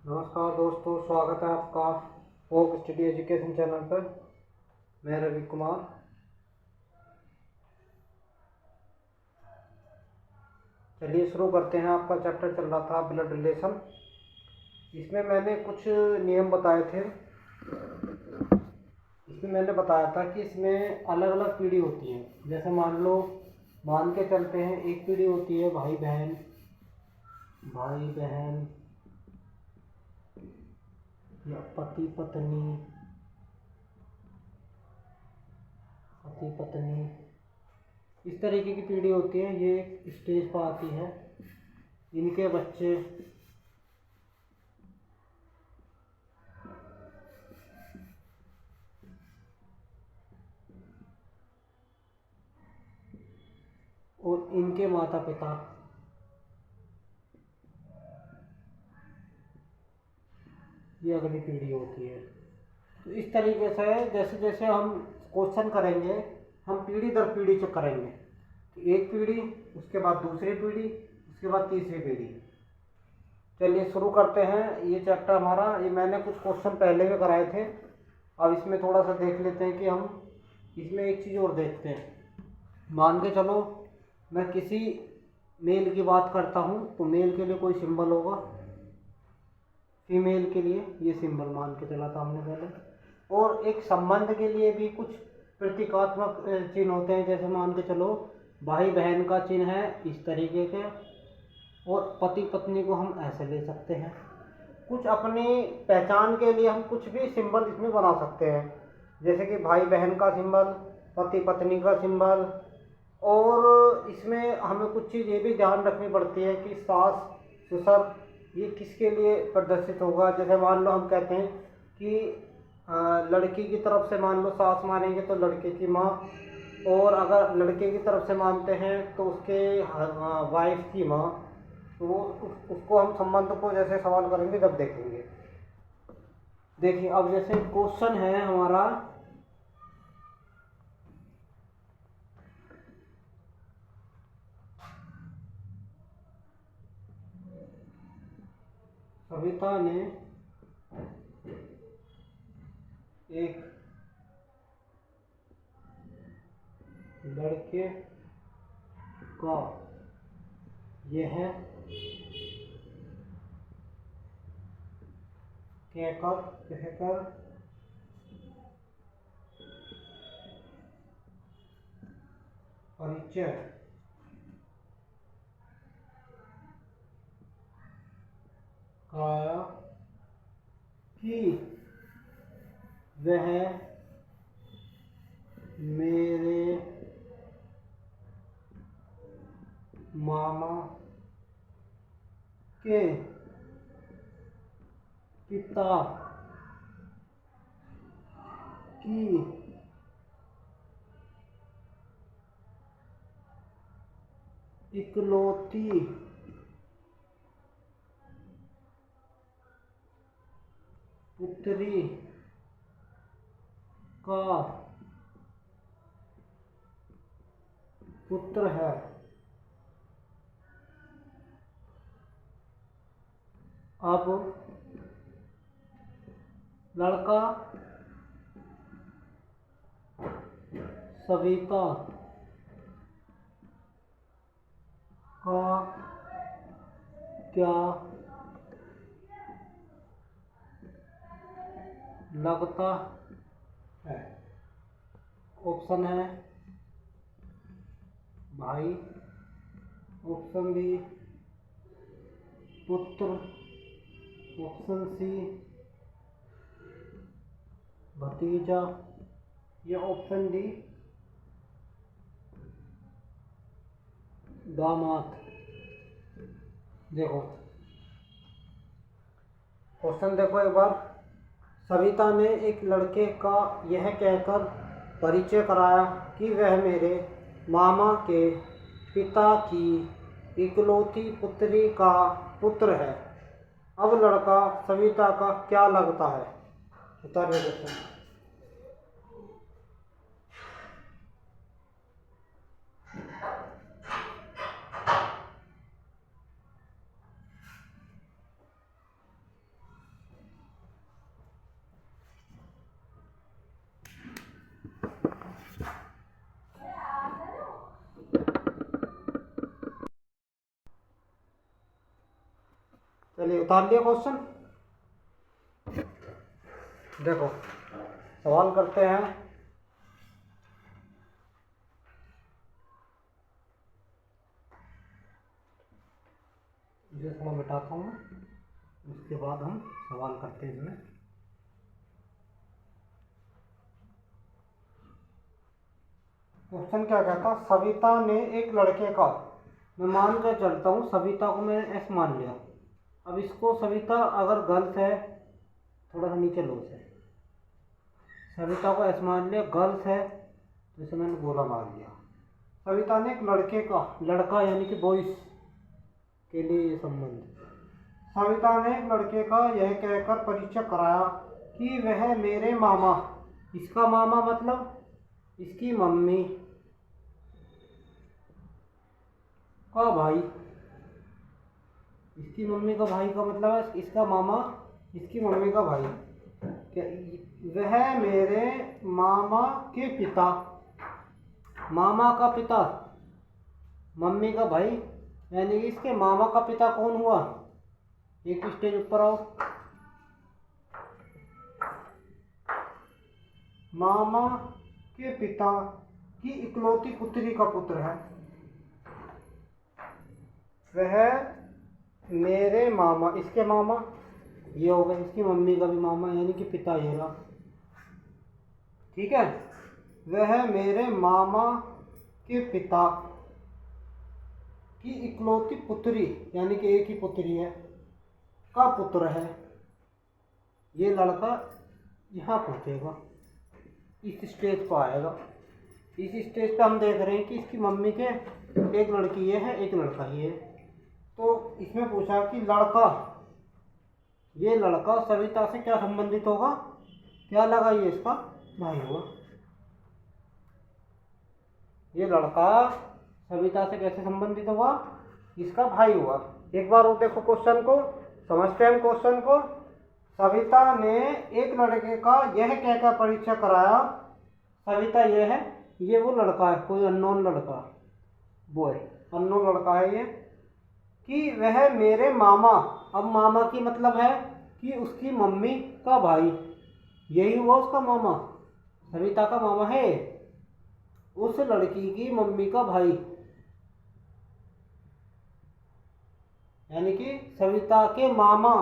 नमस्कार दोस्तों, स्वागत है आपका फोक स्टडी एजुकेशन चैनल पर। मैं रवि कुमार। चलिए शुरू करते हैं। आपका चैप्टर चल रहा था ब्लड रिलेशन। इसमें मैंने कुछ नियम बताए थे। इसमें मैंने बताया था कि इसमें अलग अलग पीढ़ी होती है। जैसे मान के चलते हैं, एक पीढ़ी होती है भाई बहन या पति पत्नी, इस तरीके की पीढ़ी होती है। ये एक स्टेज पर आती है। इनके बच्चे, और इनके माता पिता, ये अगली पीढ़ी होती है। तो इस तरीके से जैसे जैसे हम क्वेश्चन करेंगे, हम पीढ़ी दर पीढ़ी से करेंगे। तो एक पीढ़ी, उसके बाद दूसरी पीढ़ी, उसके बाद तीसरी पीढ़ी। चलिए शुरू करते हैं। ये चैप्टर हमारा, ये मैंने कुछ क्वेश्चन पहले भी कराए थे। अब इसमें थोड़ा सा देख लेते हैं कि हम इसमें एक चीज़ और देखते हैं। मान के चलो मैं किसी मेल की बात करता हूँ, तो मेल के लिए कोई सिंबल होगा, फीमेल के लिए ये सिंबल मान के चला था हमने पहले। और एक संबंध के लिए भी कुछ प्रतीकात्मक चिन्ह होते हैं। जैसे मान के चलो भाई बहन का चिन्ह है इस तरीके के, और पति पत्नी को हम ऐसे ले सकते हैं। कुछ अपनी पहचान के लिए हम कुछ भी सिंबल इसमें बना सकते हैं, जैसे कि भाई बहन का सिंबल, पति पत्नी का सिंबल। और इसमें हमें कुछ चीज़ ये भी ध्यान रखनी पड़ती है कि सास ससुर ये किसके लिए प्रदर्शित होगा। जैसे मान लो हम कहते हैं कि लड़की की तरफ से मान लो सास मानेंगे तो लड़के की माँ, और अगर लड़के की तरफ से मानते हैं तो उसके वाइफ की माँ। तो उसको हम संबंध को जैसे सवाल करेंगे जब देखेंगे। देखिए अब जैसे क्वेश्चन है हमारा, सविता ने एक लड़के का यह कहकर परिचय कराया कि वह मेरे मामा के पिता की इकलौती पुत्री का पुत्र है। अब लड़का सविता का क्या लगता है? ऑप्शन है भाई, ऑप्शन बी पुत्र, ऑप्शन सी भतीजा, या ऑप्शन डी दामाद। देखो क्वेश्चन देखो एक बार। सविता ने एक लड़के का यह कहकर परिचय कराया कि वह मेरे मामा के पिता की इकलौती पुत्री का पुत्र है। अब लड़का सविता का क्या लगता है? बताइए क्वेश्चन। चलिए उतार लिया क्वेश्चन। देखो सवाल करते हैं। इसे थोड़ा मिटाता हूँ, उसके बाद हम सवाल करते हैं इसमें। क्वेश्चन क्या कहता, सविता ने एक लड़के का, मैं मान कर चलता हूँ सविता को मैं एस मान लिया। अब इसको सविता अगर गर्ल्स है, थोड़ा सा नीचे लो से, सविता को एस मान लिया, गर्ल्स है तो इसे मैंने गोला मार दिया। सविता ने एक लड़के का, लड़का यानी कि बॉयज के लिए ये संबंध, सविता ने एक लड़के का यह कहकर परिचय कराया कि वह मेरे मामा, इसका मामा मतलब इसकी मम्मी का भाई, इसकी मम्मी का भाई का मतलब है इसका मामा इसकी मम्मी का भाई, वह मेरे मामा के पिता, मामा का पिता मम्मी का भाई, यानी कि इसके मामा का पिता कौन हुआ, एक स्टेज ऊपर आओ, मामा के पिता की इकलौती पुत्री का पुत्र है, वह मेरे मामा, इसके मामा ये हो गए, इसकी मम्मी का भी मामा यानी कि पिता ये रहा, ठीक है। वह मेरे मामा के पिता की इकलौती पुत्री यानी कि एक ही पुत्री है का पुत्र है। ये लड़का यहाँ पहुँचेगा, इस स्टेज पर आएगा। इस स्टेज पे हम देख रहे हैं कि इसकी मम्मी के एक लड़की ये है, एक लड़का ये है। तो इसमें पूछा कि लड़का, ये लड़का सविता से क्या संबंधित होगा, क्या लगा ये इसका भाई होगा। ये लड़का सविता से कैसे संबंधित होगा, इसका भाई हुआ। एक बार और देखो क्वेश्चन को, समझते हैं क्वेश्चन को। सविता ने एक लड़के का यह कहकर परिचय कराया, सविता ये है, ये वो लड़का है, कोई अननोन लड़का, बॉय अननोन लड़का है ये, कि वह मेरे मामा, अब मामा की मतलब है कि उसकी मम्मी का भाई, यही हुआ उसका मामा, सविता का मामा है उस लड़की की मम्मी का भाई, यानी कि सविता के मामा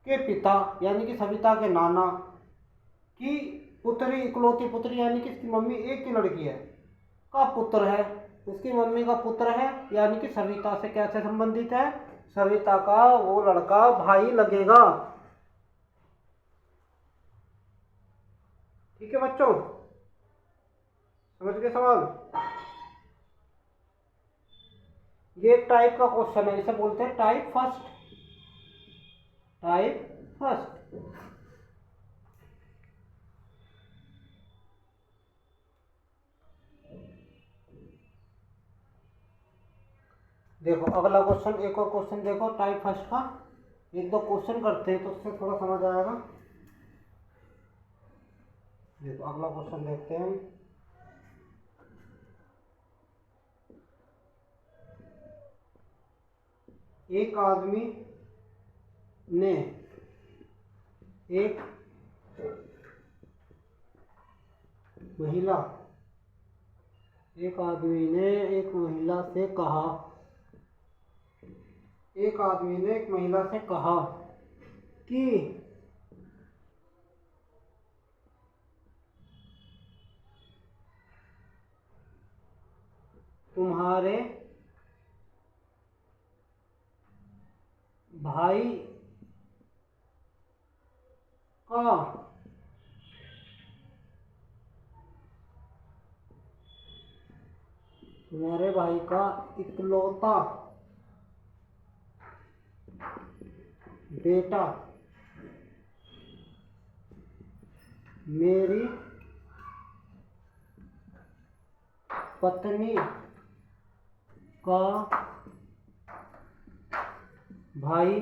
के पिता यानी कि सविता के नाना की पुत्री, इकलौती पुत्री यानी कि इसकी मम्मी एक की लड़की है का पुत्र है, उसकी मम्मी का पुत्र है, यानी कि सविता से कैसे संबंधित है, सविता का वो लड़का भाई लगेगा। ठीक है बच्चों, समझ गए सवाल। ये टाइप का क्वेश्चन है, इसे बोलते हैं टाइप फर्स्ट, टाइप फर्स्ट। देखो अगला क्वेश्चन, एक और क्वेश्चन देखो टाइप फर्स्ट का, एक दो क्वेश्चन करते हैं तो उससे थोड़ा समझ आएगा। देखो अगला क्वेश्चन देखते हैं। एक आदमी ने एक महिला, एक आदमी ने एक महिला से कहा, एक आदमी ने एक महिला से कहा कि तुम्हारे भाई का तुम्हारे भाई का इकलौता बेटा मेरी पत्नी का भाई